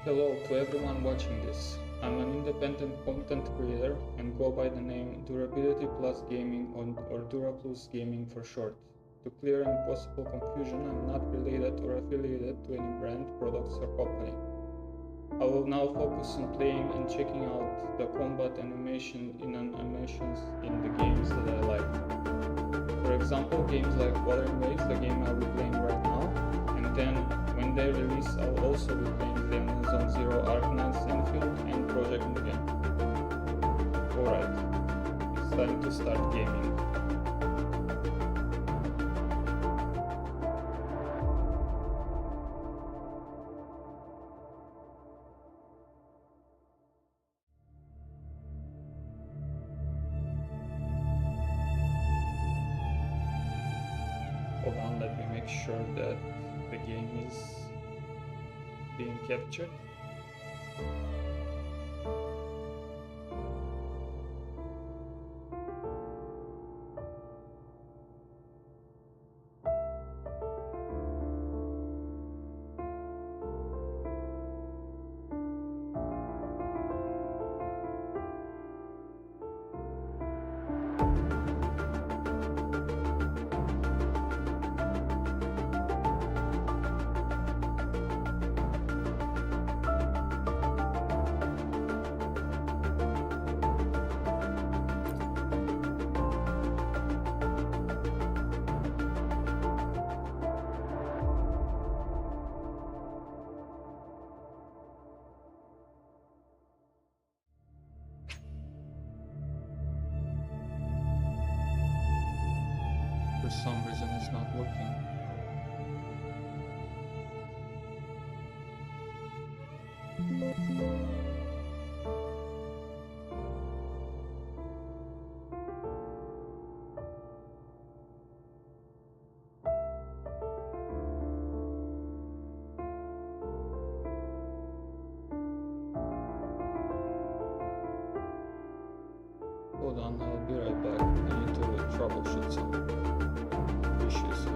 Hello to everyone watching this. I'm an independent content creator and go by the name Durability Plus Gaming or duraplus Gaming for short. To clear any possible confusion, I'm not related or affiliated to any brand, products or company. I will now focus on playing and checking out the combat animations in the games that I like. For example, games like Wuthering, the game I'll be playing right now, and then when they release, I'll also be playing them Zone Zero, Arknights, Infield, and Project Mugen. Alright, it's time to start gaming. Hold on, let me make sure that the game is being captured. For some reason it's not working. Hold on, I'll be right back. I need to troubleshoot some issues here.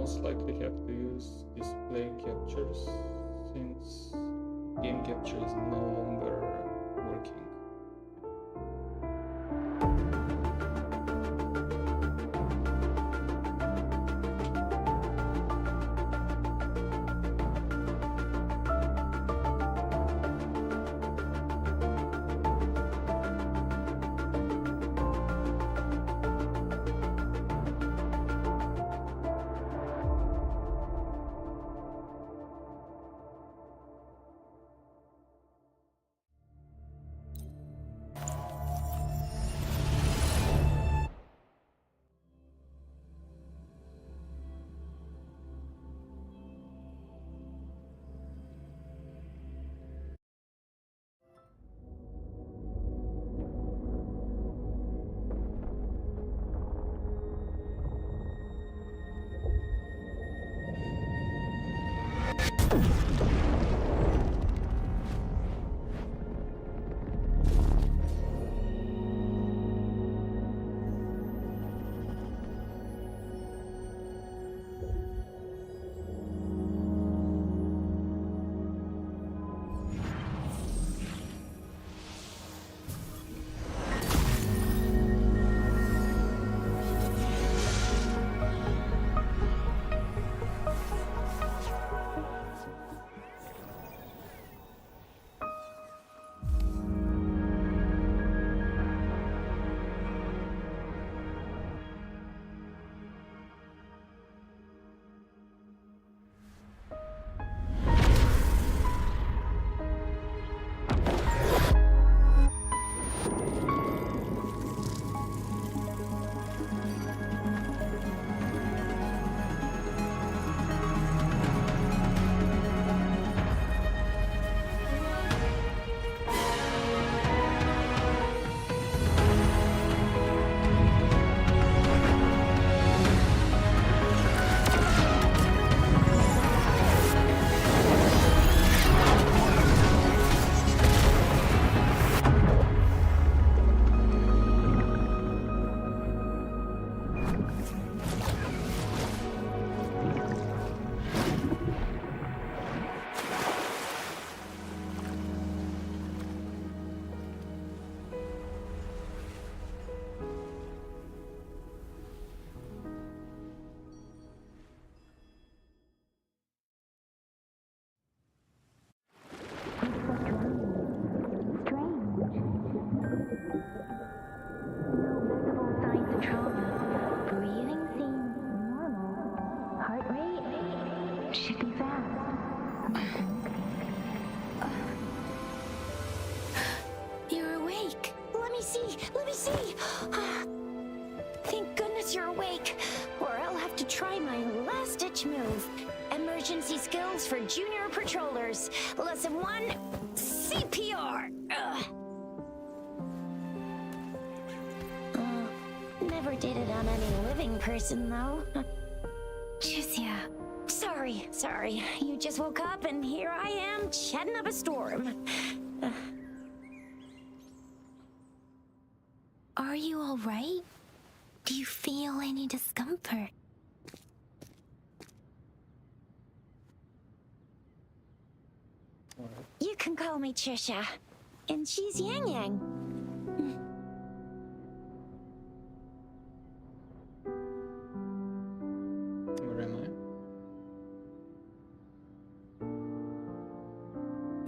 most likely have to use display captures since game capture is no longer working. Thank goodness you're awake, or I'll have to try my last-ditch move. Emergency skills for junior patrollers. Lesson 1, CPR. Never did it on any living person, though. Juicia. Sorry. You just woke up, and here I am, chatting up a storm. Are you all right? Do you feel any discomfort? You can call me Trisha, and she's Yang Yang. Where am I?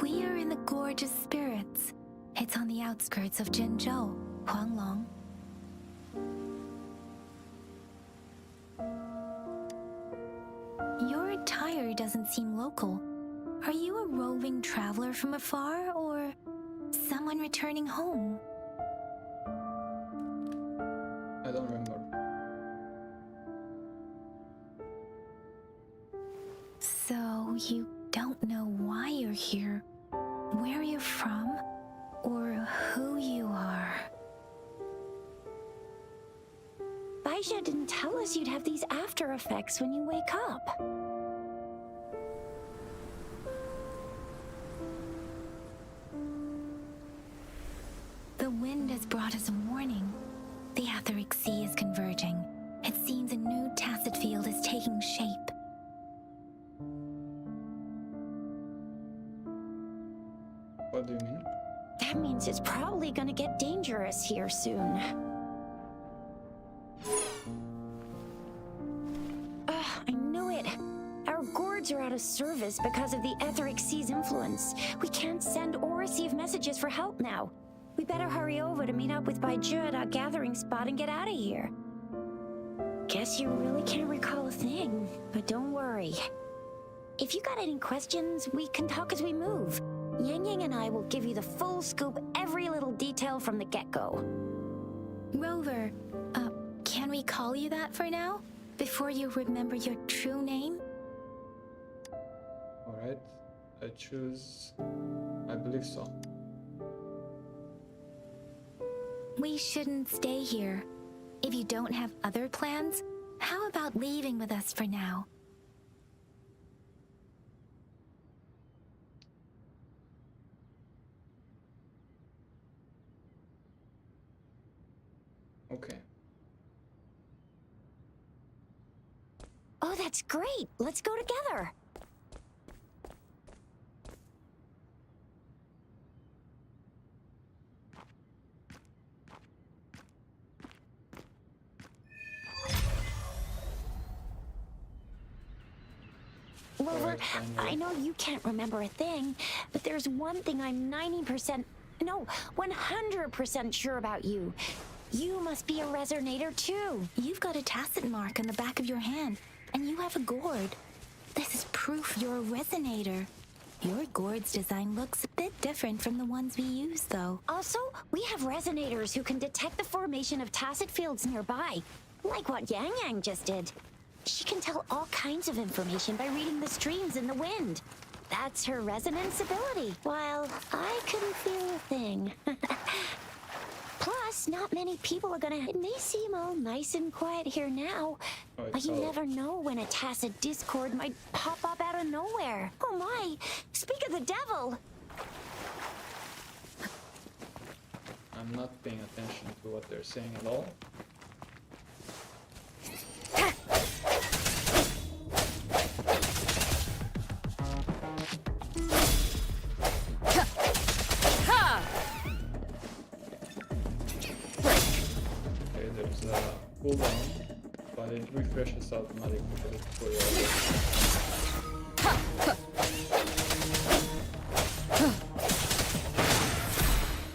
We are in the Gorge of Spirits. It's on the outskirts of Jinzhou, Huanglong. Your attire doesn't seem local. Are you a roving traveler from afar, or someone returning home? I don't remember. So you don't know why you're here, where you're from, or who you are? Baisha didn't tell us you'd have these after effects when you wake up. The wind has brought us a warning. The Etheric Sea is converging. It seems a new tacit field is taking shape. What do you mean? That means it's probably gonna get dangerous here soon. I knew it. Our gourds are out of service because of the etheric sea's influence. We can't send or receive messages for help now. We better hurry over to meet up with Baiju at our gathering spot and get out of here. Guess you really can't recall a thing, but don't worry. If you got any questions, we can talk as we move. Yang Yang and I will give you the full scoop, every little detail from the get-go. Rover, can we call you that for now? Before you remember your true name? Alright, I choose... I believe so. We shouldn't stay here. If you don't have other plans, how about leaving with us for now? Okay. Oh, that's great. Let's go together. Rover, I know you can't remember a thing, but there's one thing I'm 100% sure about you. You must be a resonator too. You've got a tacit mark on the back of your hand, and you have a gourd. This is proof you're a resonator. Your gourd's design looks a bit different from the ones we use, though. Also, we have resonators who can detect the formation of tacit fields nearby, like what Yang Yang just did. She can tell all kinds of information by reading the streams in the wind. That's her resonance ability, while I couldn't feel a thing. Plus, not many people are gonna... It may seem all nice and quiet here now, but you never know when a tacit discord might pop up out of nowhere. Oh my! Speak of the devil! I'm not paying attention to what they're saying at all. Okay, there's a cooldown, but it refreshes automatically for the tutorial.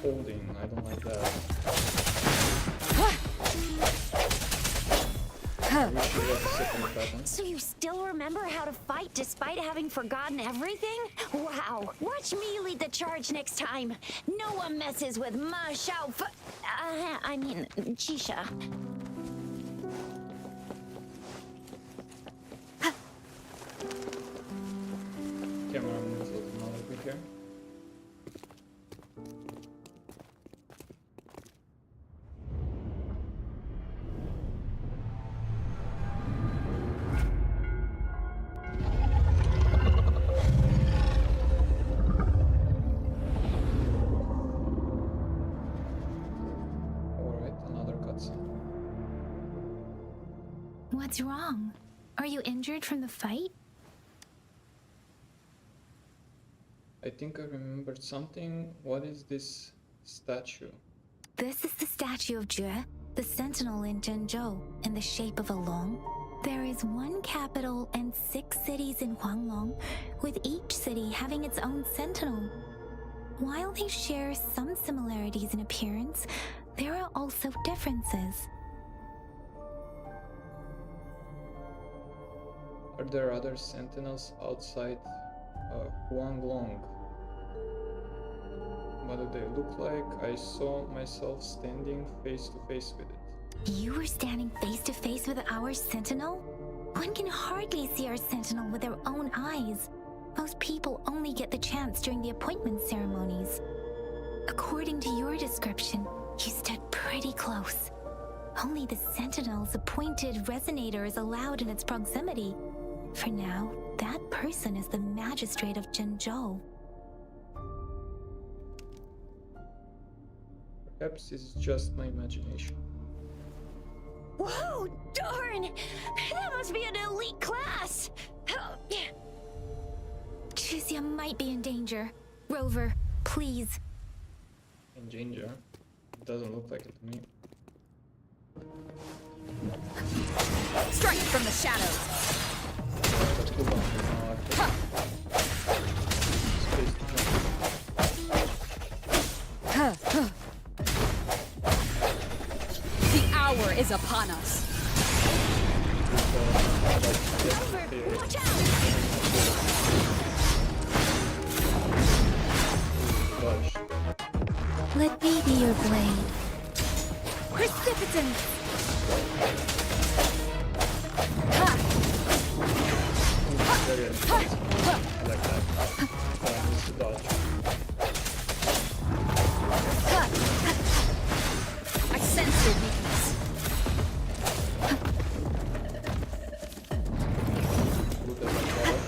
Holding, I don't like that. So you still remember how to fight despite having forgotten everything? Wow. Watch me lead the charge next time. No one messes with Ma Xiao Chisha. Camera moves automatically here. What's wrong? Are you injured from the fight? I think I remembered something. What is this statue? This is the statue of Jue, the sentinel in Zhenzhou, in the shape of a long. There is one capital and 6 cities in Huanglong, with each city having its own sentinel. While they share some similarities in appearance, there are also differences. Are there other sentinels outside Huanglong? What do they look like? I saw myself standing face to face with it. You were standing face to face with our sentinel? One can hardly see our sentinel with their own eyes. Most people only get the chance during the appointment ceremonies. According to your description, you stood pretty close. Only the sentinel's appointed resonator is allowed in its proximity. For now, that person is the magistrate of Zhenzhou. Perhaps it's just my imagination. Whoa, darn! That must be an elite class! Chixia might be in danger. Rover, please. In ginger. It doesn't look like it to me. Strike from the shadows. The cooldown is now active. Space to jump. The hour is upon us. Watch out! Dodge. Let me be your blade. Precipitant. Very intense. I like that. Needs to dodge. I sense your weakness. Look at that dodge.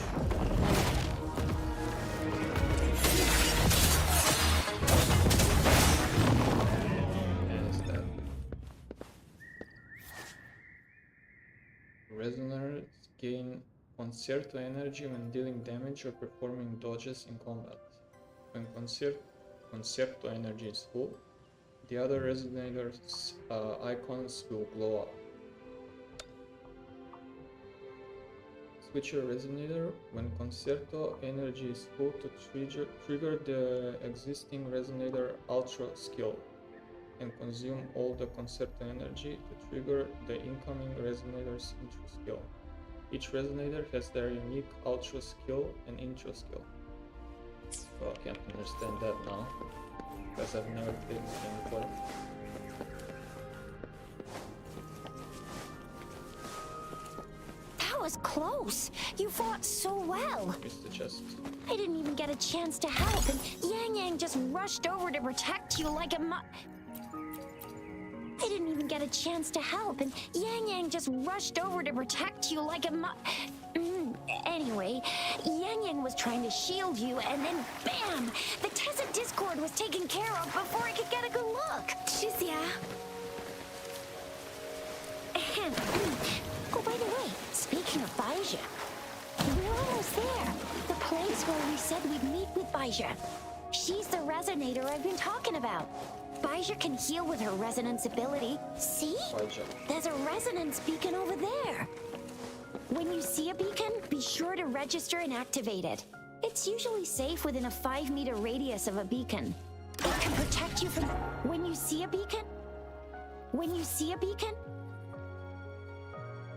And it's dead. Resoners gain concerto energy when dealing damage or performing dodges in combat. When concerto energy is full, the other resonators' icons will glow up. Switch your resonator when concerto energy is full to trigger the existing resonator ultra skill, and consume all the concerto energy to trigger the incoming resonator's intro skill. Each resonator has their unique ultra skill and intro skill. Well, I can't understand that now, because I've never played this game before. That was close. You fought so well. Missed the chest. I didn't even get a chance to help, and Yang Yang just rushed over to protect you like a I didn't even get a chance to help, and Yang Yang just rushed over to protect you like a Anyway, Yang Yang was trying to shield you, and then BAM! The Tessa Discord was taken care of before I could get a good look. Shizia. Oh, by the way, speaking of Baija, we're almost there. The place where we said we'd meet with Baija. She's the resonator I've been talking about. Baija can heal with her resonance ability. See? Baija. There's a resonance beacon over there. When you see a beacon, be sure to register and activate it. It's usually safe within a 5-meter radius of a beacon. It can protect you from... When you see a beacon?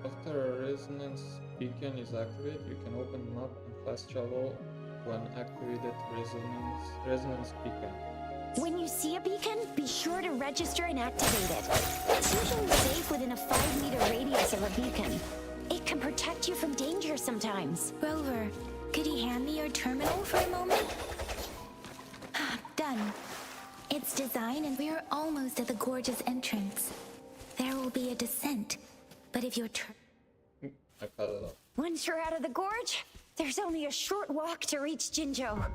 After a resonance beacon is activated, you can open the map and fast travel to an activated resonance beacon. When you see a beacon, be sure to register and activate it. It's usually safe within a 5-meter radius of a beacon. It can protect you from danger sometimes. Rover, could you hand me your terminal for a moment? Done. It's designed and we're almost at the gorge's entrance. There will be a descent, but if your I cut it off. Once you're out of the gorge, there's only a short walk to reach Jinzhou.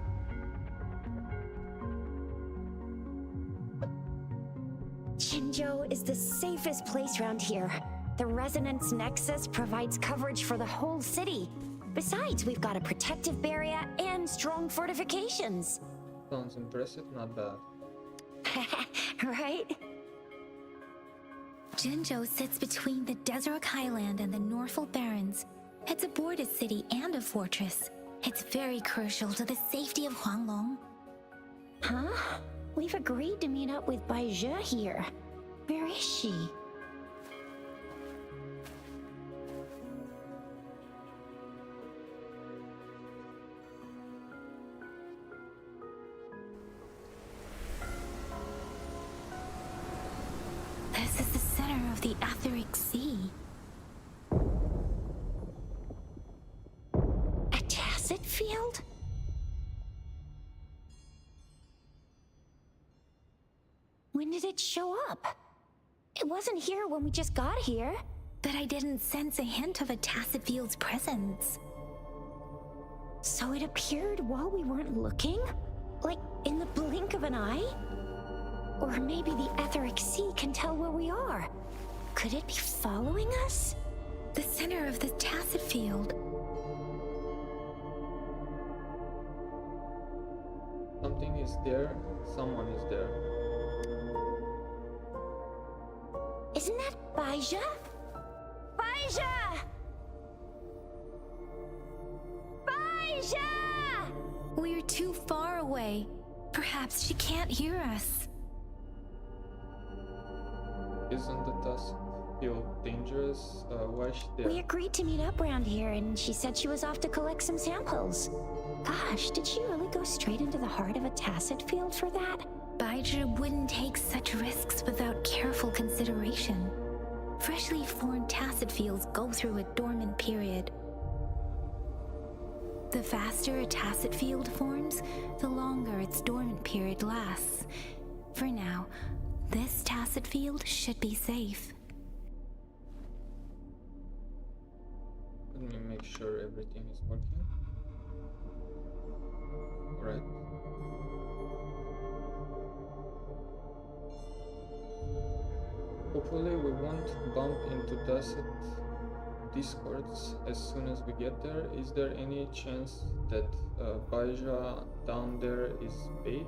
Jinzhou is the safest place around here. The Resonance Nexus provides coverage for the whole city. Besides, we've got a protective barrier and strong fortifications. Sounds impressive, not bad. Right? Jinzhou sits between the Desert Highland and the Norfolk Barrens. It's a border city and a fortress. It's very crucial to the safety of Huanglong. Huh? We've agreed to meet up with Baija here. Where is she? This is the center of the Etheric Sea. A tacit field? When did it show up? It wasn't here when we just got here. But I didn't sense a hint of a tacit field's presence. So it appeared while we weren't looking? Like in the blink of an eye? Or maybe the Etheric Sea can tell where we are. Could it be following us? The center of the tacit field. Something is there. Someone is there. Isn't that Baija? Baija! Baija! We're too far away. Perhaps she can't hear us. Isn't the task field dangerous? Why is she there? We agreed to meet up around here, and she said she was off to collect some samples. Gosh, did she really go straight into the heart of a tacit field for that? Baija wouldn't take such risks without careful consideration. Freshly formed tacit fields go through a dormant period. The faster a tacit field forms, the longer its dormant period lasts. For now, this tacit field should be safe. Let me make sure everything is working. Alright. Hopefully we won't bump into tacit discords as soon as we get there. Is there any chance that Baija down there is bait?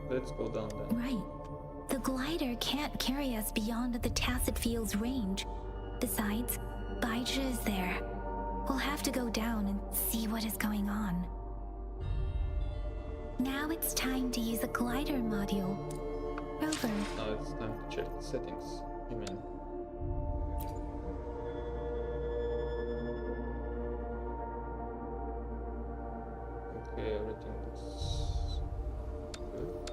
Let's go down there. Right. The glider can't carry us beyond the tacit field's range. Besides, Baija is there. We'll have to go down and see what is going on. Now it's time to use the glider module. Rover. Now it's time to check the settings. You mean? Okay, everything looks good.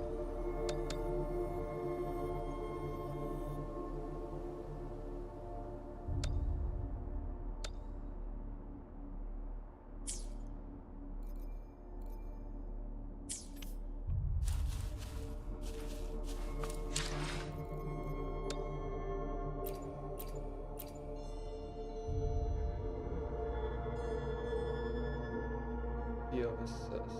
DLSS.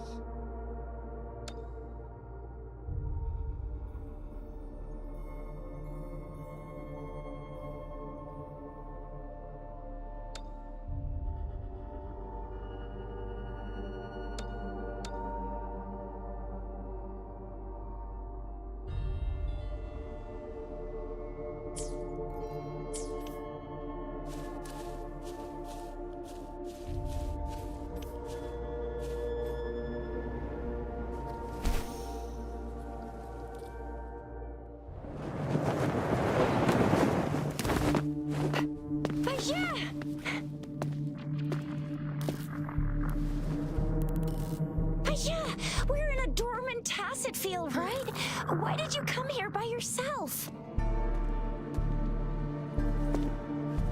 We're in a dormant tacit field, right? Why did you come here by yourself?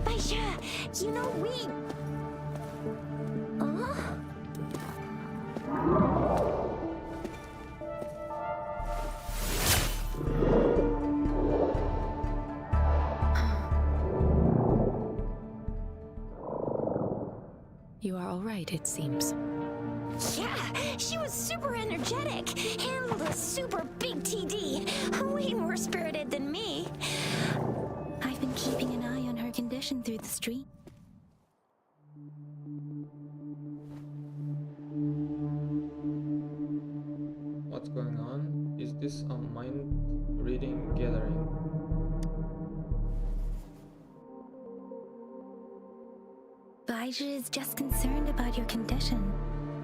Baija, you know we... You are all right, it seems. Yeah, she was super energetic, handled a super big TD, way more spirited than me. I've been keeping an eye on her condition through the street. What's going on? Is this a mind-reading gathering? Baija is just concerned about your condition.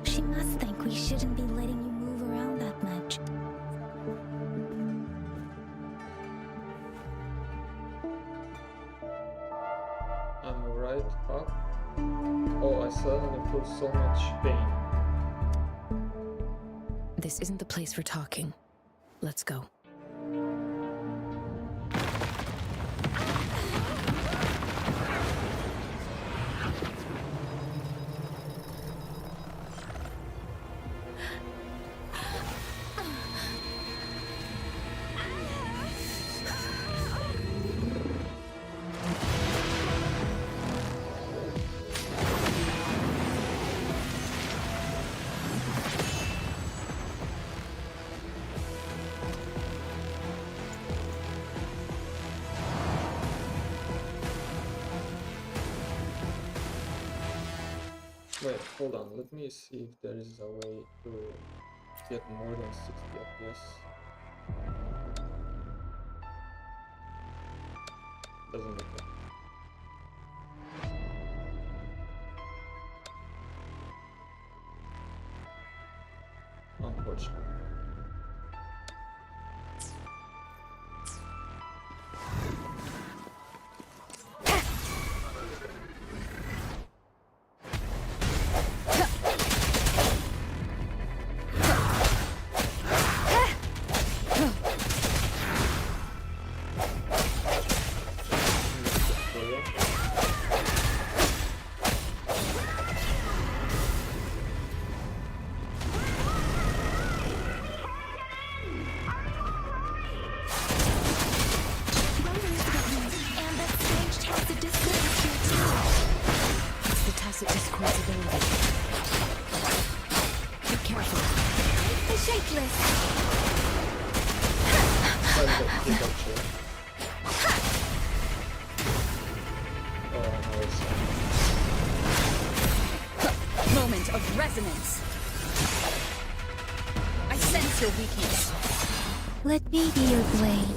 She must think we shouldn't be letting you move around that much. I'm alright, huh? Oh, I suddenly feel so much pain. This isn't the place for talking. Let's go. Wait, hold on. Let me see if there is a way to get more than 60 FPS. Doesn't look like. Unfortunately. Moment of resonance. I sense your weakness. Let me be your blade.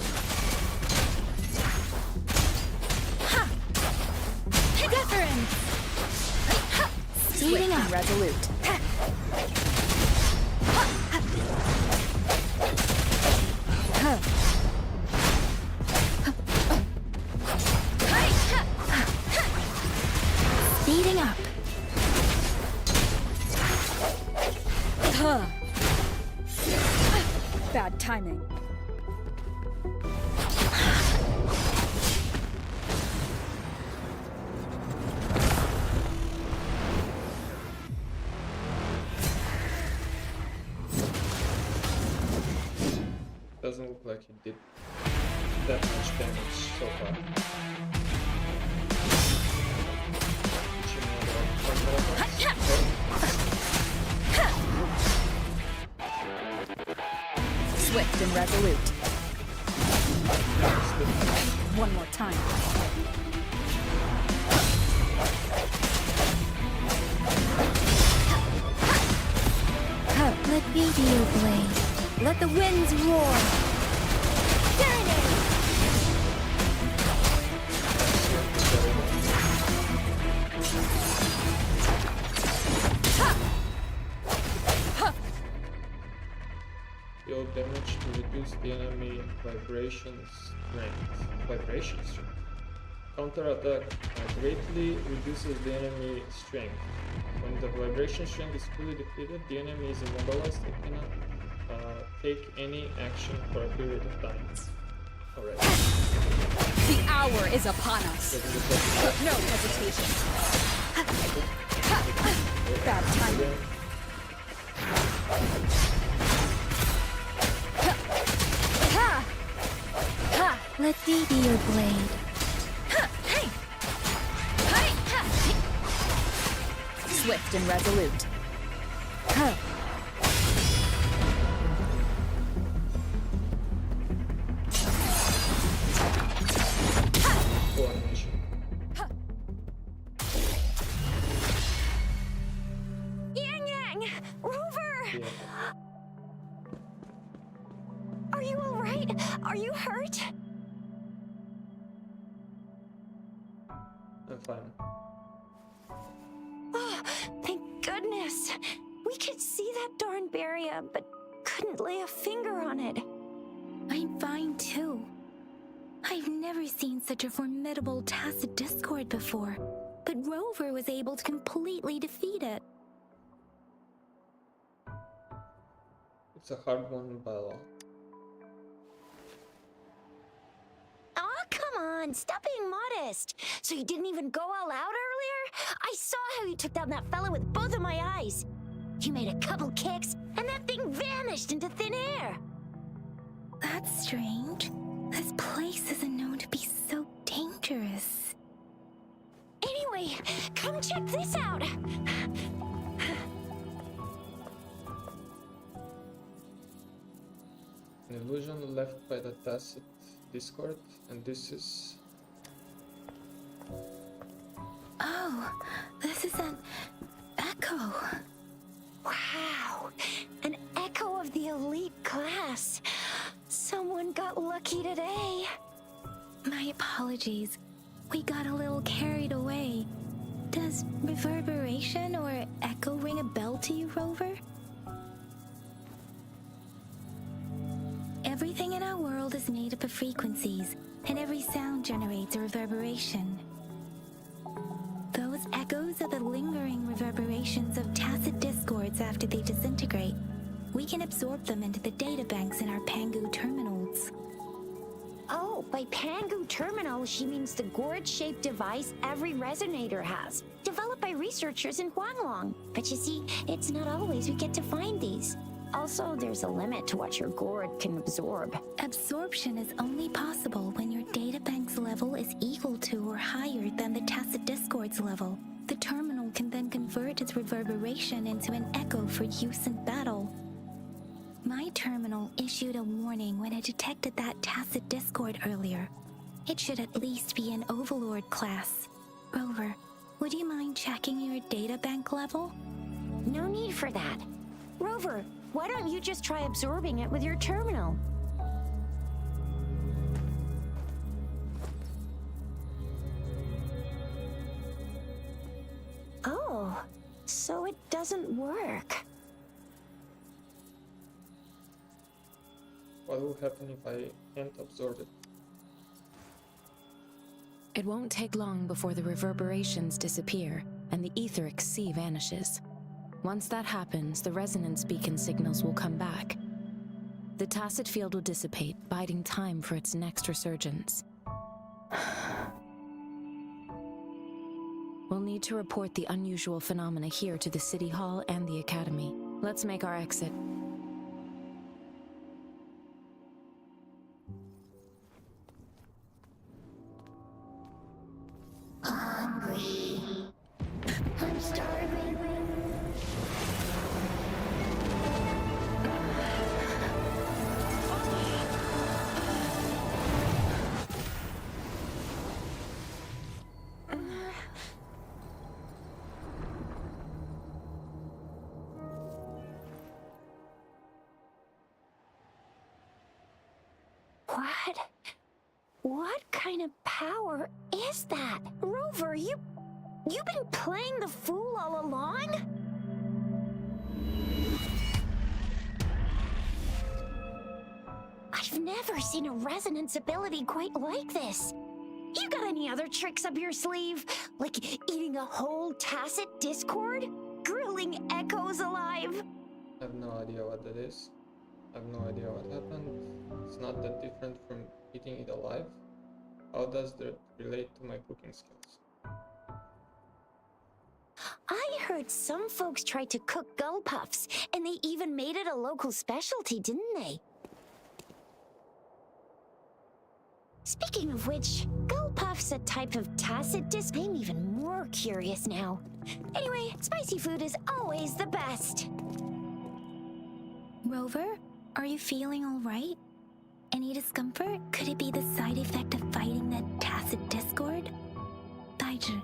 Wuthering. Speeding up. Resolute. Speeding up. Bad timing. Doesn't look like he did that much damage so far. Swift and resolute. One more time. Let me be your blade. Let the winds roar. Deal damage to reduce the enemy vibration strength. Vibration strength. Counter-attack greatly reduces the enemy strength. When the vibration strength is fully depleted, the enemy is immobilized and cannot take any action for a period of time. Alright. The hour is upon us. No hesitation. Bad timing. Let me be your blade. Swift and resolute. Full animation. Yang Yang! Rover! Yeah. Are you alright? Are you hurt? I'm fine. Oh, thank goodness. We could see that darn barrier, but couldn't lay a finger on it. I'm fine too. I've never seen such a formidable tacit discord before, but Rover was able to completely defeat it. It's a hard-won battle. Aw, come on, stop being modest. So you didn't even go all out earlier? I saw how you took down that fella with both of my eyes. You made a couple kicks, and that thing vanished into thin air. That's strange. This place isn't known to be so dangerous. Anyway, come check this out. An illusion left by the tacit discord, and this is... Oh, this is an echo. Wow, an echo of of the elite class. Someone got lucky today. My apologies. We got a little carried away. Does reverberation or echo ring a bell to you, Rover? Everything in our world is made up of frequencies, and every sound generates a reverberation. Those echoes are the lingering reverberations of tacit discords after they disintegrate. We can absorb them into the databanks in our Pangu terminals. Oh, by Pangu terminal, she means the gourd-shaped device every resonator has, developed by researchers in Huanglong. But you see, it's not always we get to find these. Also, there's a limit to what your gourd can absorb. Absorption is only possible when your databank's level is equal to or higher than the tacit discord's level. The terminal can then convert its reverberation into an echo for use in battle. My terminal issued a warning when it detected that tacit discord earlier. It should at least be an Overlord class. Rover, would you mind checking your databank level? No need for that. Rover, why don't you just try absorbing it with your terminal? Oh, so it doesn't work. What will happen if I can't absorb it? It won't take long before the reverberations disappear and the etheric sea vanishes. Once that happens, the resonance beacon signals will come back. The tacit field will dissipate, biding time for its next resurgence. We'll need to report the unusual phenomena here to the City Hall and the Academy. Let's make our exit. Hungry. I'm starving. What kind of power is that? Rover, you've been playing the fool all along? I've never seen a resonance ability quite like this. You got any other tricks up your sleeve? Like eating a whole tacit discord? Grilling echoes alive? I have no idea what that is. I have no idea what happened. It's not that different from eating it alive. How does that relate to my cooking skills? I heard some folks tried to cook gull puffs, and they even made it a local specialty, didn't they? Speaking of which, gull puff's a type of tacit disc. I'm even more curious now. Anyway, spicy food is always the best. Rover, are you feeling all right? Any discomfort? Could it be the side effect of fighting that tacit discord? Daiju,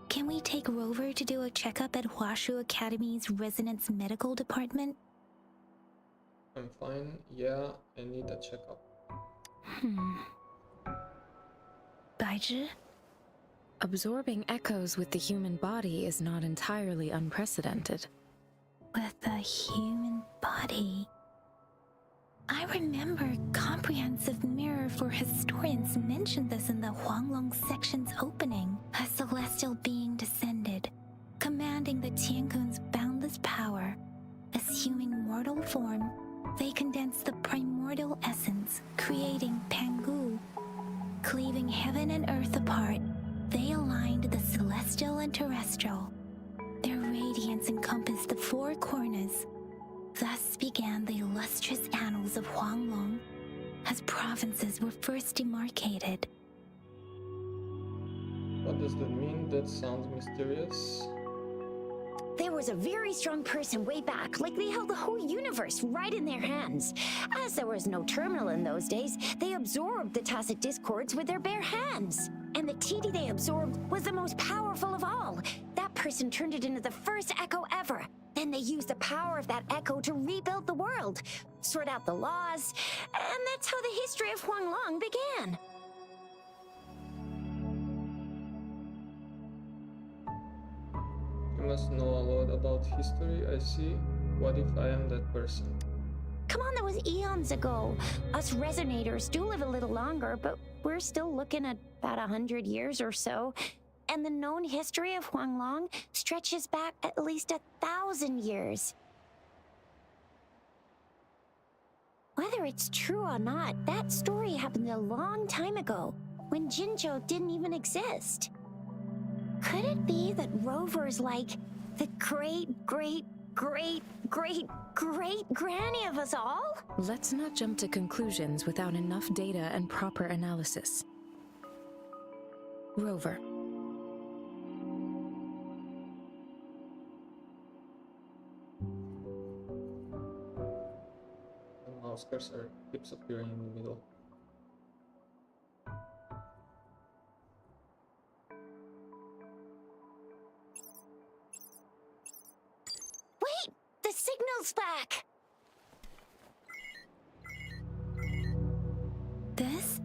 can we take Rover to do a checkup at Huashu Academy's Resonance Medical Department? I'm fine. Yeah, I need a checkup. Daiju? Absorbing echoes with the human body is not entirely unprecedented. With the human body. I remember Comprehensive Mirror for Historians mentioned this in the Huanglong section's opening. A celestial being descended, commanding the Tiankun's boundless power. Assuming mortal form, they condensed the primordial essence, creating Pangu. Cleaving heaven and earth apart, they aligned the celestial and terrestrial. Their radiance encompassed the four corners. Thus began the illustrious annals of Huanglong, as provinces were first demarcated. What does that mean? That sounds mysterious. There was a very strong person way back, like they held the whole universe right in their hands. As there was no terminal in those days, they absorbed the tacit discords with their bare hands. And the TD they absorbed was the most powerful of all. That person turned it into the first echo ever. Then they used the power of that echo to rebuild the world, sort out the laws, and that's how the history of Huanglong began. You must know a lot about history, I see. What if I am that person? Come on, that was eons ago. Us resonators do live a little longer, but we're still looking at about 100 years or so. And the known history of Huanglong stretches back at least 1,000 years. Whether it's true or not, that story happened a long time ago, when Jinzhou didn't even exist. Could it be that Rover's like the great-great-great-great-great-granny of us all? Let's not jump to conclusions without enough data and proper analysis. Rover. The mouse cursor keeps appearing in the middle. Wait! The signal's back! This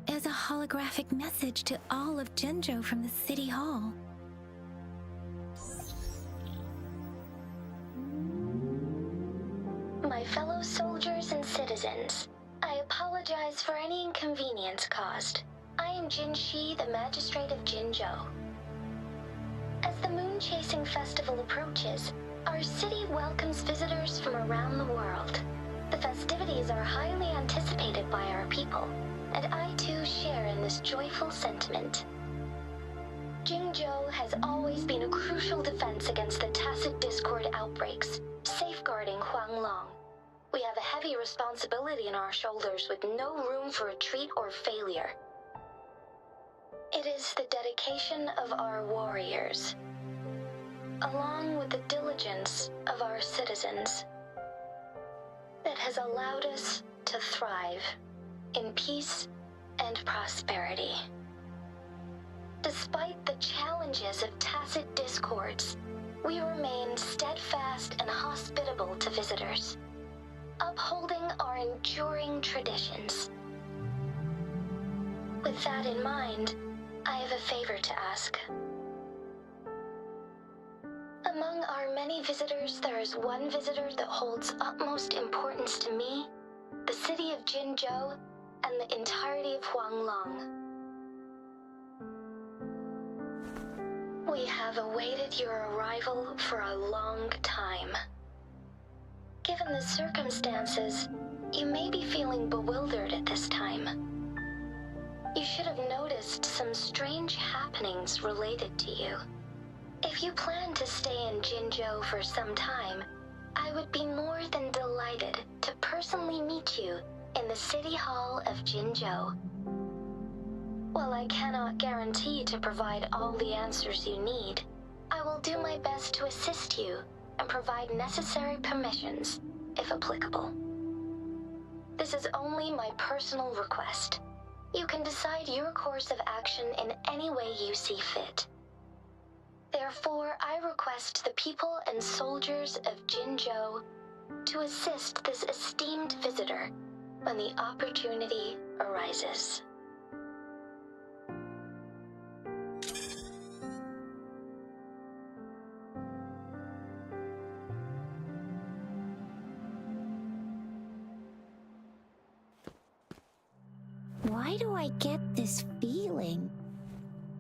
is a holographic message to all of Jinzhou from the City Hall. My fellow soldiers and citizens, I apologize for any inconvenience caused. I am Jin Shi, the Magistrate of Jinzhou. As the Moon Chasing Festival approaches, our city welcomes visitors from around the world. The festivities are highly anticipated by our people, and I too share in this joyful sentiment. Jinzhou has always been a crucial defense against the tacit discord outbreaks, safeguarding Huanglong. We have a heavy responsibility on our shoulders with no room for retreat or failure. It is the dedication of our warriors, along with the diligence of our citizens, that has allowed us to thrive in peace and prosperity. Despite the challenges of tacit discords, we remain steadfast and hospitable to visitors, upholding our enduring traditions. With that in mind, I have a favor to ask. Among our many visitors, there is one visitor that holds utmost importance to me, the city of Jinzhou, and the entirety of Huanglong. We have awaited your arrival for a long time. Given the circumstances, you may be feeling bewildered at this time. You should have noticed some strange happenings related to you. If you plan to stay in Jinzhou for some time, I would be more than delighted to personally meet you in the City Hall of Jinzhou. While I cannot guarantee to provide all the answers you need, I will do my best to assist you and provide necessary permissions, if applicable. This is only my personal request. You can decide your course of action in any way you see fit. Therefore, I request the people and soldiers of Jinzhou to assist this esteemed visitor when the opportunity arises. Why do I get this feeling?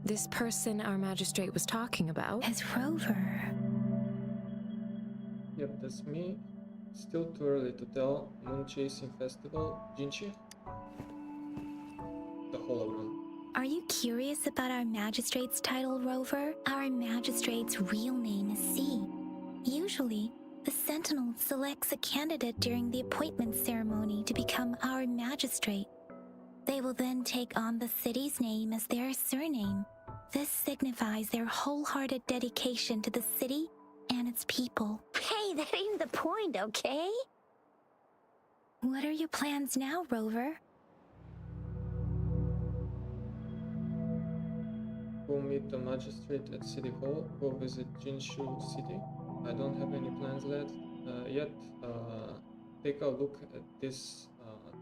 This person our magistrate was talking about? As Rover. Yep, that's me. Still too early to tell. Moon Chasing Festival. Jinchi? The hologram. Are you curious about our magistrate's title, Rover? Our magistrate's real name is C. Usually, the Sentinel selects a candidate during the appointment ceremony to become our magistrate. They will then take on the city's name as their surname. This signifies their wholehearted dedication to the city and its people. Hey, that ain't the point, okay? What are your plans now, Rover? Go meet the magistrate at City Hall. Go visit Jinshu City. I don't have any plans yet. Take a look at this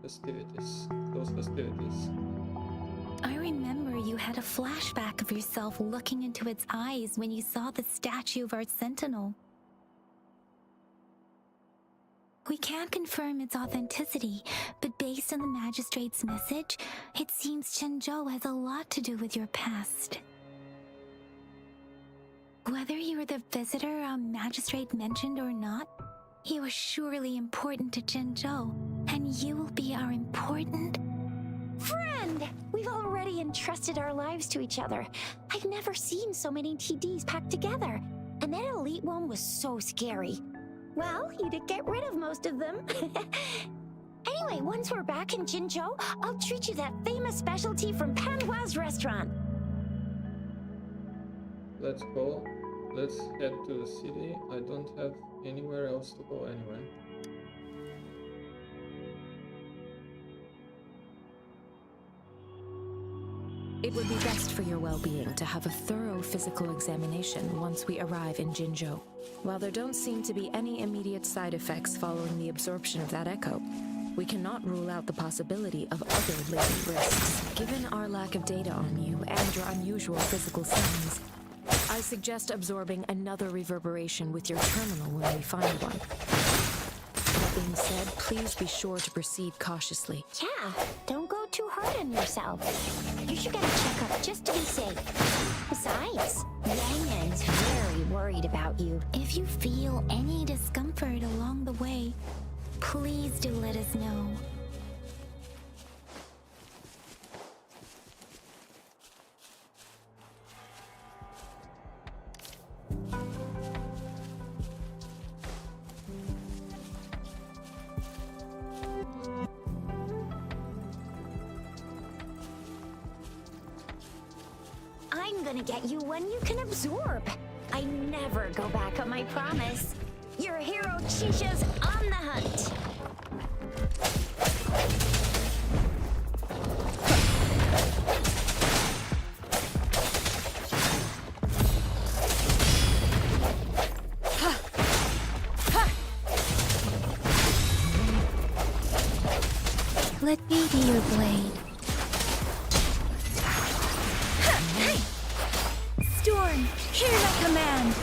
those festivities. I remember you had a flashback of yourself looking into its eyes when you saw the statue of our sentinel. We can't confirm its authenticity, but based on the magistrate's message, it seems Zhenzhou has a lot to do with your past. Whether you were the visitor our magistrate mentioned or not, you are surely important to Zhenzhou, and you will be our important Friend! We've already entrusted our lives to each other. I've never seen so many TDs packed together. And that elite one was so scary. Well, you did get rid of most of them. Anyway, once we're back in Jinzhou, I'll treat you that famous specialty from Panhua's restaurant. Let's go. Let's head to the city. I don't have anywhere else to go anyway. It would be best for your well-being to have a thorough physical examination once we arrive in Jinzhou. While there don't seem to be any immediate side effects following the absorption of that echo, we cannot rule out the possibility of other latent risks. Given our lack of data on you and your unusual physical signs, I suggest absorbing another reverberation with your terminal when we find one. That being said, please be sure to proceed cautiously. Yeah, don't go too hard on yourself. You should get a checkup just to be safe. Besides, Yang Yang's very worried about you. If you feel any discomfort along the way, please do let us know. I'm gonna get you one you can absorb. I never go back on my promise. Your hero Chisha's on the hunt. Let me be your blade. Storm, hear my command!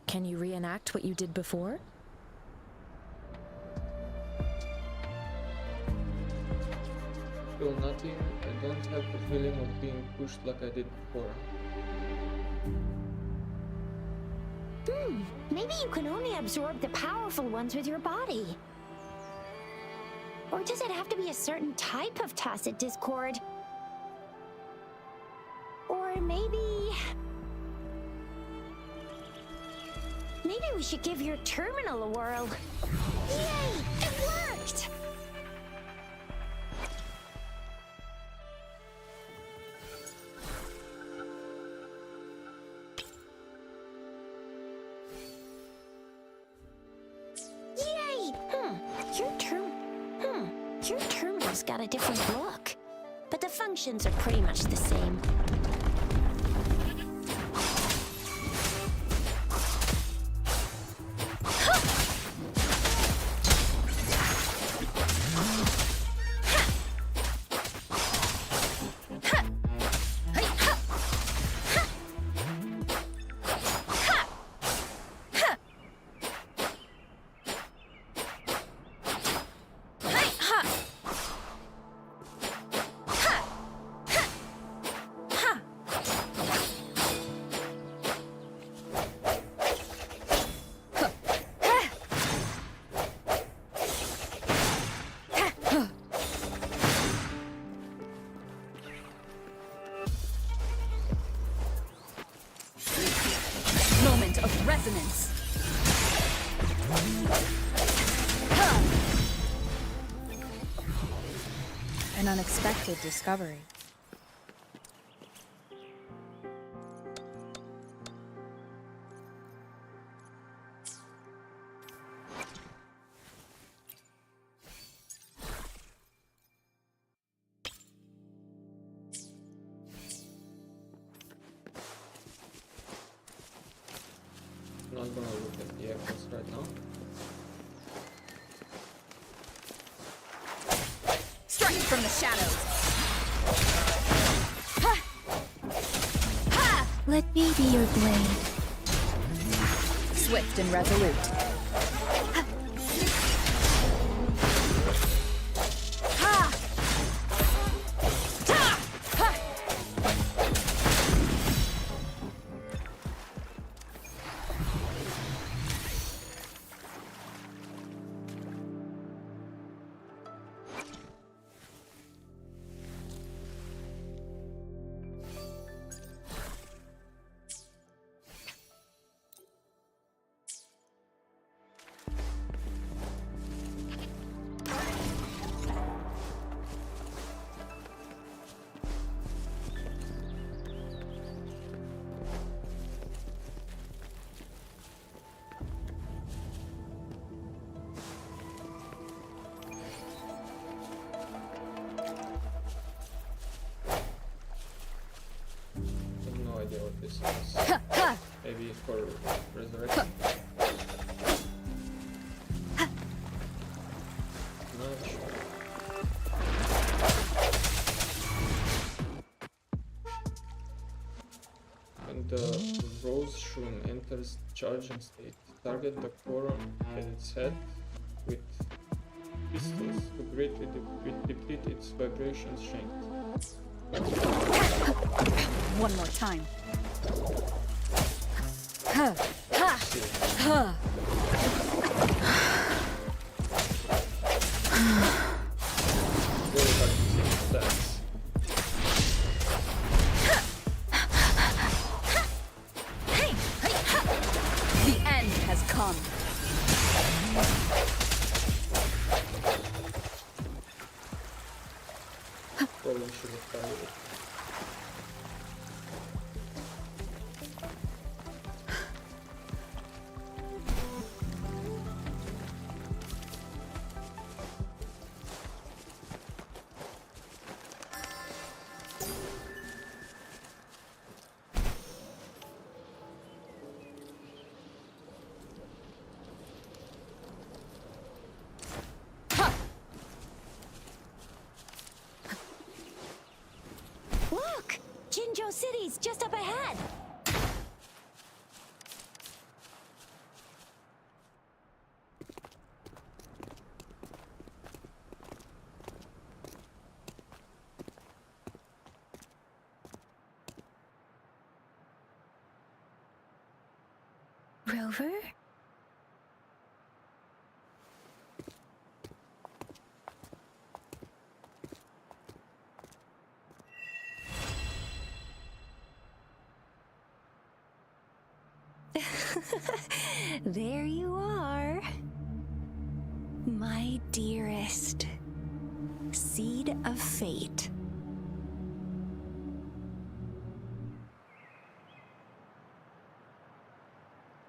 Can you reenact what you did before? Feel nothing. I don't have the feeling of being pushed like I did before. Maybe you can only absorb the powerful ones with your body. Or does it have to be a certain type of tacit discord? Or maybe we should give your terminal a whirl. Yay! It worked! Yay! Your terminal's got a different look, but the functions are pretty much the same. Moment of resonance. An unexpected discovery. Not gonna look at the echoes right now. Strike from the shadows. Let me be your blade. Swift and resolute. What this is. Maybe for resurrection. Not sure. When the rose shroom enters charging state, target the core at its head with pistols to greatly deplete its vibration strength. One more time. Really hard to see stats. The end has come. Probably should have tried it. Look! Jinzhou City's just up ahead! Rover? There you are. My dearest. Seed of fate.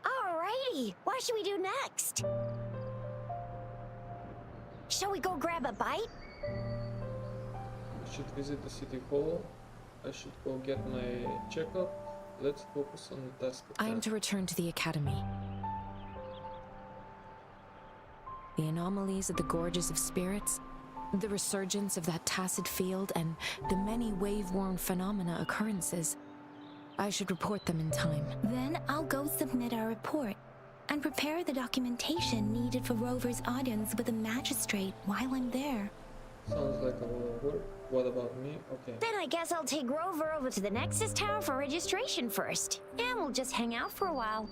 Alrighty, what should we do next? Shall we go grab a bite? I should visit the city hall. I should go get my checkup. Let's focus on the task at I am hand. to return to the academy. The anomalies at the Gorges of Spirits, the resurgence of that tacit field, and the many wave-worn phenomena occurrences. I should report them in time. Then I'll go submit our report and prepare the documentation needed for Rover's audience with the magistrate while I'm there. Sounds like a lot of work. What about me? Okay. Then I guess I'll take Rover over to the Nexus Tower for registration first. And we'll just hang out for a while.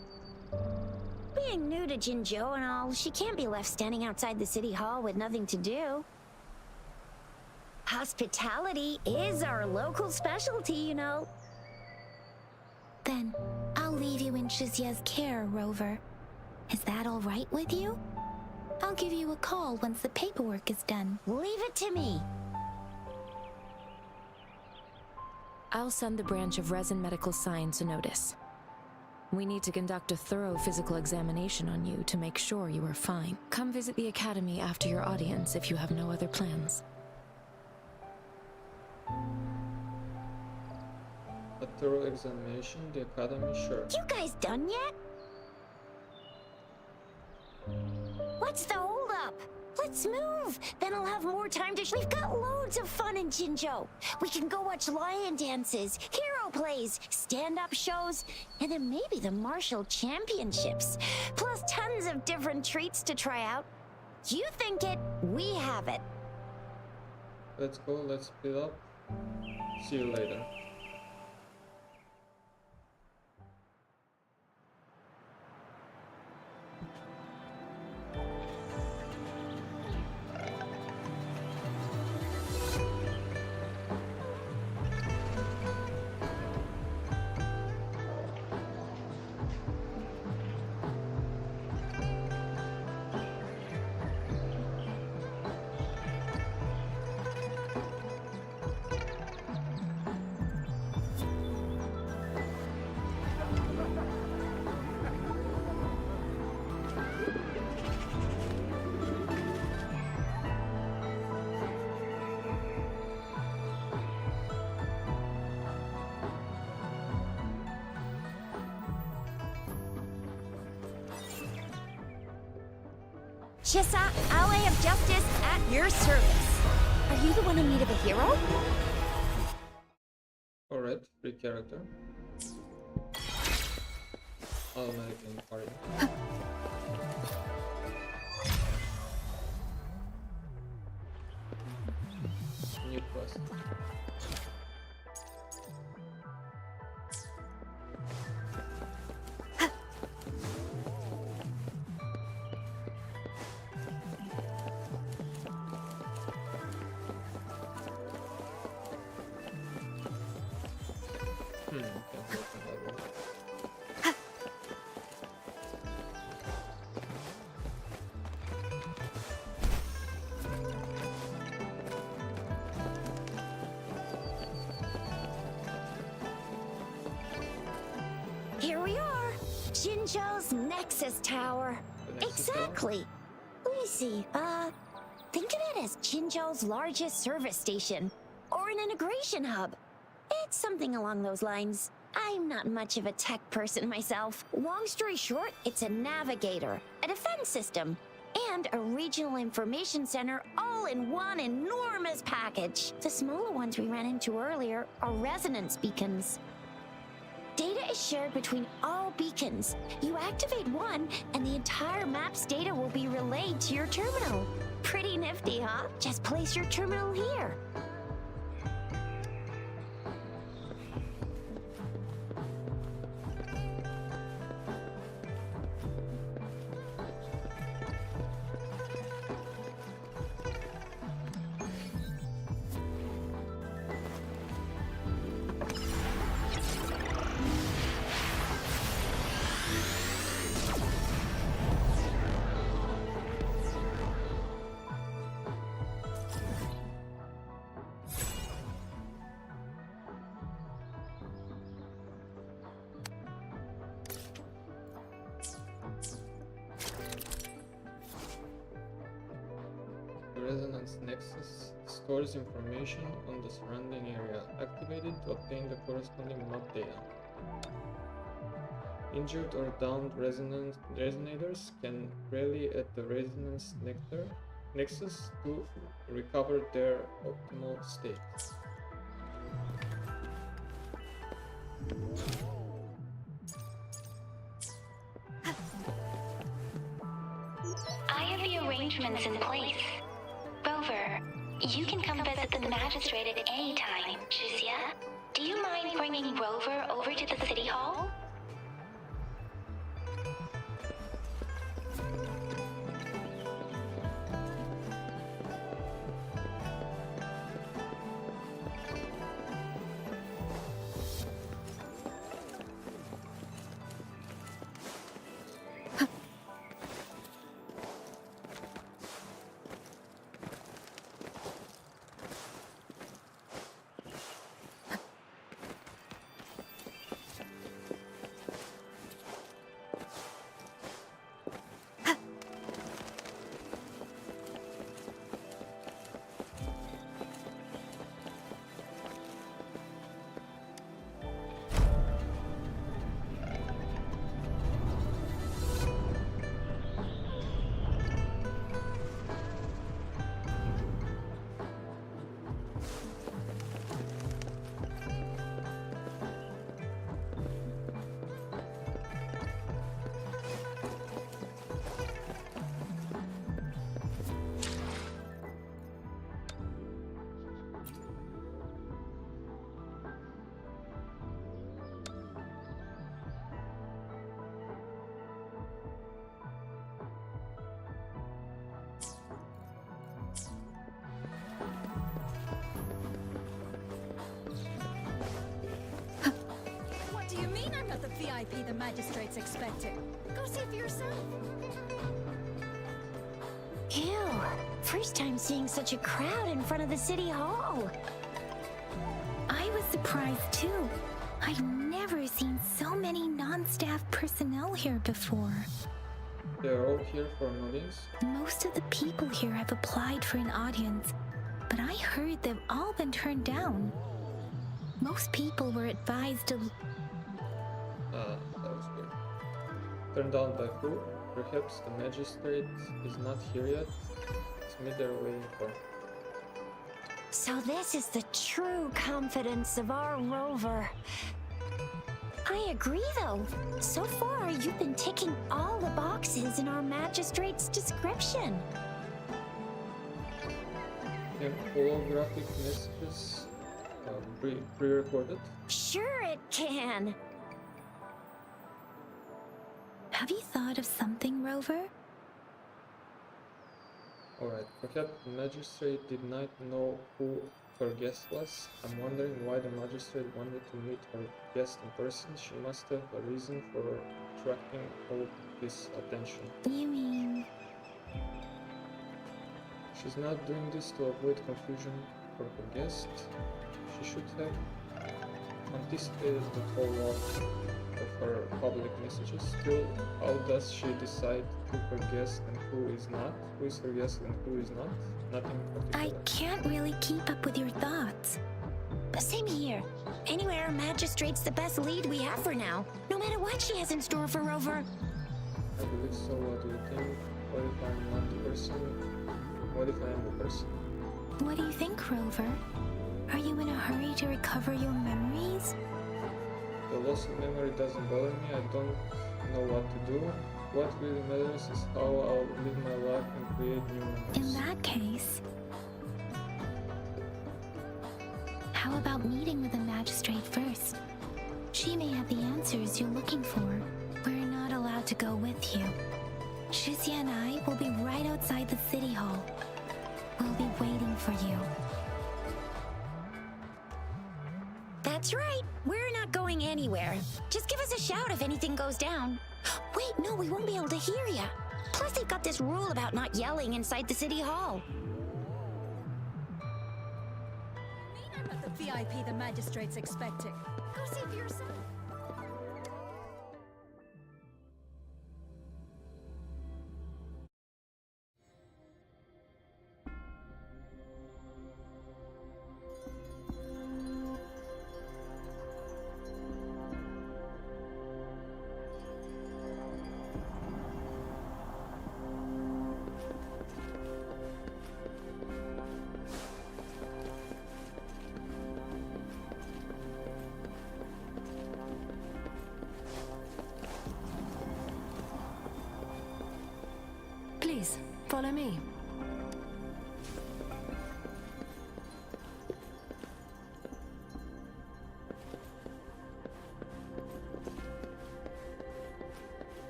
Being new to Jinzhou and all, she can't be left standing outside the city hall with nothing to do. Hospitality is our local specialty, you know. Then I'll leave you in Shizia's care, Rover. Is that all right with you? I'll give you a call once the paperwork is done. Leave it to me. I'll send the branch of Resin Medical Science a notice. We need to conduct a thorough physical examination on you to make sure you are fine. Come visit the academy after your audience if you have no other plans. A thorough examination, the academy, sure. You guys done yet? What's the holdup? Let's move. Then I'll have more time to. We've got loads of fun in Jinzhou. We can go watch lion dances, hero plays, stand-up shows, and then maybe the martial championships. Plus tons of different treats to try out. You think it, we have it. Let's go, let's split up. See you later. Chissa, ally of justice at your service. Are you the one in need of a hero? Alright, free character. Automatically party. New quest. Here we are. Jinzhou's Nexus Tower. The Nexus Exactly. Let me see. Think of it as Jinzhou's largest service station, or an integration hub. It's something along those lines. I'm not much of a tech person myself. Long story short, it's a navigator, a defense system, and a regional information center all in one enormous package. The smaller ones we ran into earlier are resonance beacons. Data is shared between all beacons. You activate one, and the entire map's data will be relayed to your terminal. Pretty nifty, huh? Just place your terminal here. The Resonance Nexus stores information on the surrounding area. Activate it to obtain the corresponding map data. Injured or downed resonators can rally at the Resonance Nexus to recover their optimal state. I have the arrangements in place. Rover, you can come visit the magistrate at any time, Juzia. Do you mind bringing Rover over to the city hall? VIP the magistrate's expecting. Go see for yourself. Ew, first time seeing such a crowd in front of the city hall. I was surprised too. I've never seen so many non-staff personnel here before. They're all here for an audience. Most of the people here have applied for an audience, but I heard they've all been turned down. Most people were advised to... That was weird. Turned down by who? Perhaps the magistrate is not here yet. It's me they're waiting for. So this is the true confidence of our rover. I agree though. So far, you've been ticking all the boxes in our magistrate's description. Can holographic messages pre-recorded? Sure it can. Have you thought of something, Rover? Alright, perhaps the magistrate did not know who her guest was. I'm wondering why the magistrate wanted to meet her guest in person. She must have a reason for attracting all this attention. You mean... She's not doing this to avoid confusion for her guest. She should have anticipated the fallout of her public messages. Still, how does she decide who her guest and who is not? Who is her guest and who is not? Nothing in I particular. can't really keep up with your thoughts. But same here. Anyway, our magistrate's the best lead we have for now, no matter what she has in store for Rover. I believe so. What do you think? What if I'm not the person? What if I am the person? What do you think, Rover? Are you in a hurry to recover your memories? The loss of memory doesn't bother me. I don't know what to do. What really matters is how I'll live my life and create new memories. In that case... How about meeting with the magistrate first? She may have the answers you're looking for. We're not allowed to go with you. Shizia and I will be right outside the city hall. We'll be waiting for you. That's right. We're not going anywhere. Just give us a shout if anything goes down. Wait, no, we won't be able to hear ya. Plus, they've got this rule about not yelling inside the city hall. I'm not the VIP the magistrate's expecting. Go see for yourself. Please, follow me.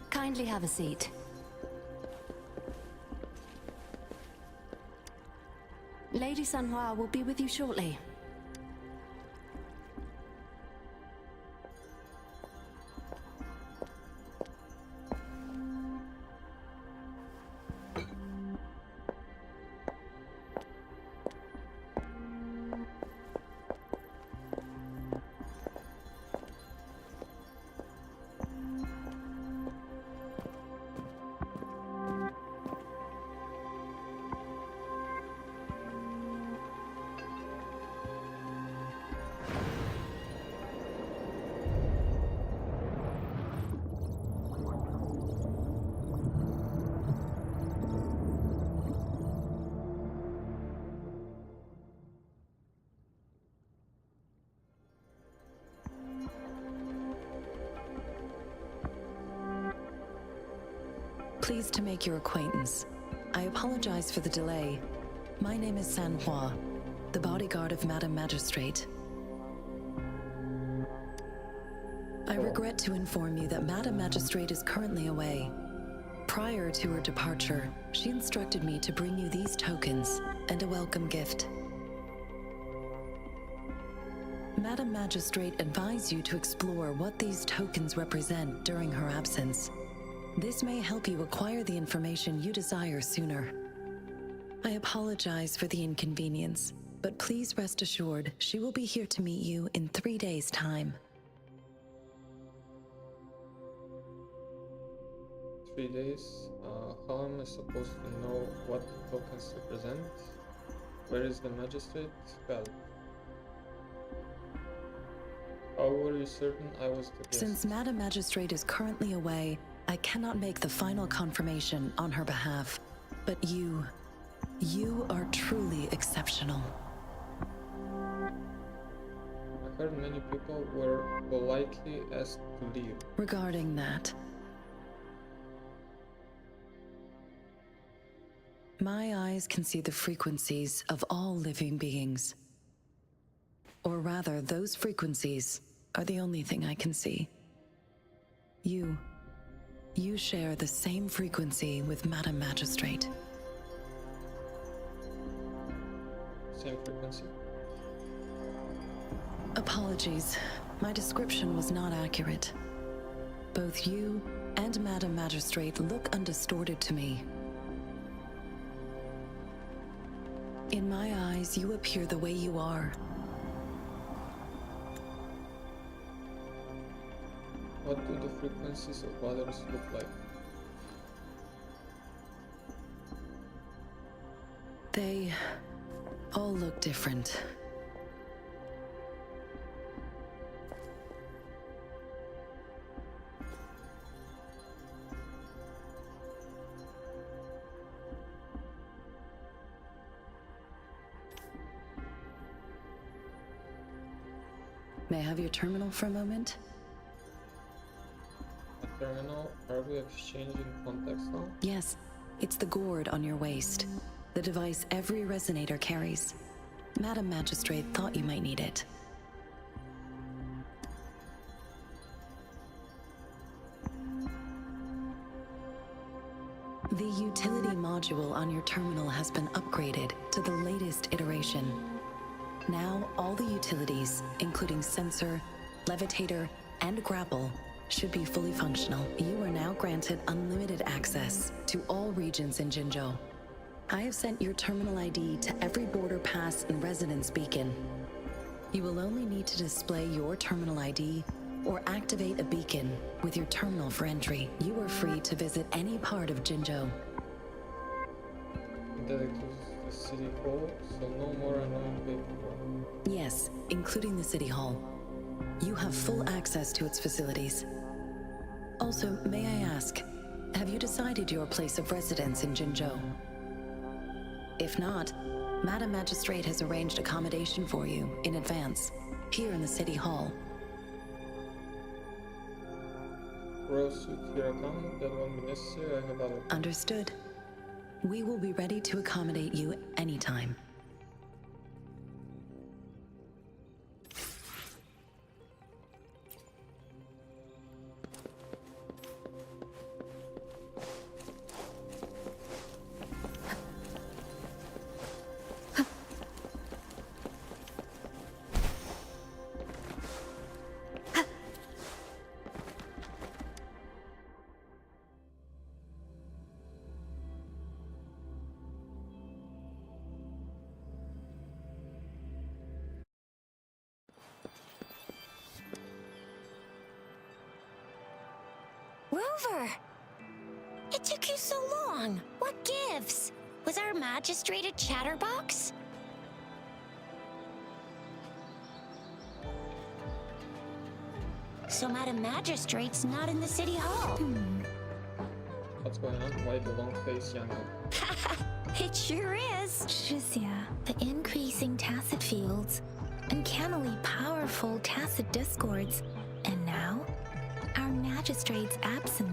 Kindly have a seat. Lady Sanhua will be with you shortly. Pleased to make your acquaintance. I apologize for the delay. My name is Sanhua, the bodyguard of Madam Magistrate. I regret to inform you that Madam Magistrate is currently away. Prior to her departure, she instructed me to bring you these tokens and a welcome gift. Madam Magistrate advised you to explore what these tokens represent during her absence. This may help you acquire the information you desire sooner. I apologize for the inconvenience, but please rest assured she will be here to meet you in 3 days' time. 3 days? How am I supposed to know what the tokens represent? Where is the magistrate? Well, how were you certain I was the guest? Since Madam Magistrate is currently away, I cannot make the final confirmation on her behalf. But you are truly exceptional. I heard many people were politely asked to leave. Regarding that, my eyes can see the frequencies of all living beings. Or rather, those frequencies are the only thing I can see. You share the same frequency with Madam Magistrate. Same frequency? Apologies, my description was not accurate. Both you and Madam Magistrate look undistorted to me. In my eyes, you appear the way you are. What do the frequencies of others look like? They all look different. May I have your terminal for a moment? A terminal? Are we exchanging contacts now? Yes, it's the gourd on your waist, the device every resonator carries. Madam Magistrate thought you might need it. The utility module on your terminal has been upgraded to the latest iteration. Now, all the utilities, including sensor, levitator, and grapple, should be fully functional. You are now granted unlimited access to all regions in Jinzhou. I have sent your terminal ID to every border pass and residence beacon. You will only need to display your terminal ID or activate a beacon with your terminal for entry. You are free to visit any part of Jinzhou. That includes the city hall, so no more annoying paperwork. Yes, including the City Hall. You have full access to its facilities. Also, may I ask, have you decided your place of residence in Jinzhou? If not, Madam Magistrate has arranged accommodation for you in advance, here in the City Hall. Royal suit, here I come. That won't be necessary. I have other. Understood. We will be ready to accommodate you anytime. Rover! It took you so long. What gives? Was our magistrate a chatterbox? So Madam Magistrate's not in the City Hall. What's going on? Why the long face, young man? It sure is. Shizia, the increasing tacit fields, uncannily powerful tacit discords, and now our magistrate's absence.